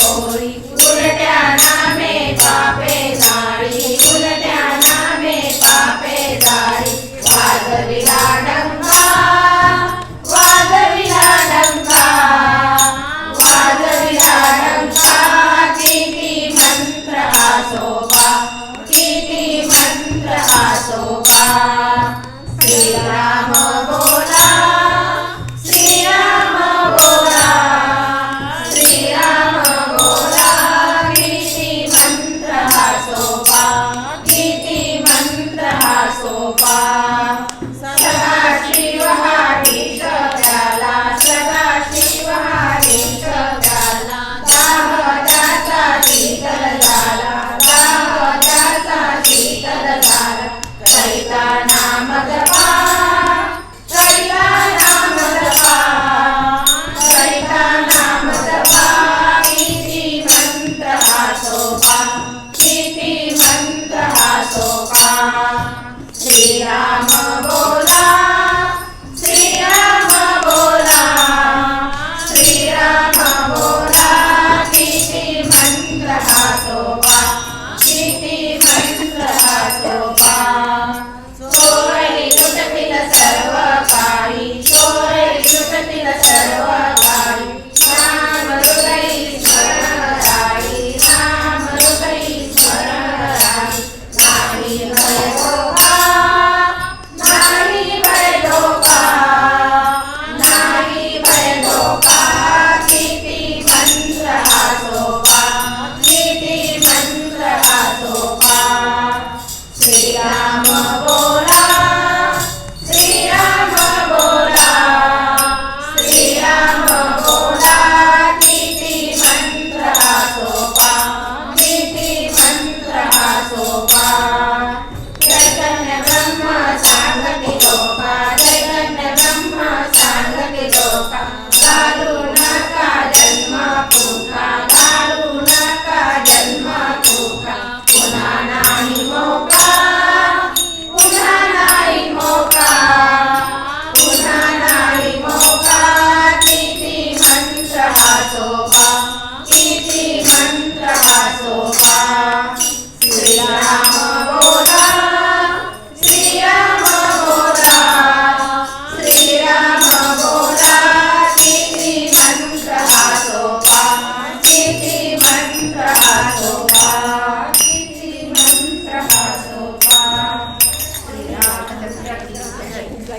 पोरी उलट्या नामे पापे जाळी उलट्या नामे पापे जाळी वाजविला डंका वाजविला डंका वाजविला डंका किती मंत्र आसोबा किती मंत्र आसोबा श्रीराम बोला श्रीराम बोला श्रीराम बोला किती मंत्र आसोबा किती मंत्र आसोबा सदा शिव हरीश प्याला सदा शिव हरीश प्याला दाह त्याचा शीतल झाला दाह त्याचा शीतल झाला करिता नाम जपा करिता नाम जपा करिता नाम जपा किती मंत्र आसोबा किती मंत्र आसोबा श्रीराम बोला श्रीराम बोला श्रीराम बोला किती मंत्र आसोबा किती मंत्र आसोबा चोरही लुटतील सर्व काळी चोरही लुटतील सर्व काळी राम हृदयी स्मरण राळी राम हृदयी स्मरण राळी नाही भय धोका नाही भय धोका नाही भय धोका किती मंत्र आसोबा किती मंत्र आसोबा श्रीराम बोला श्रीराम बोला श्रीराम बोला किती मंत्र आसोबा किती मंत्र आसोबा चैतन्य ब्रह्म सांगती लोका चैतन्य ब्रह्म सांगती लोका घालू नका जन्म पुन्हा घालू नका जन्म पुन्हा पुन्हा नाही मोका पुन्हा नाही मोका पुन्हा नाही मोका किती मंत्र आसोबा किती मंत्र आसोबा श्रीराम बोला श्रीराम बोला श्रीराम बोला किती मंत्र आसोबा किती मंत्र आसोबा किती मंत्र आसोबा श्रीरामचंद्र की जय.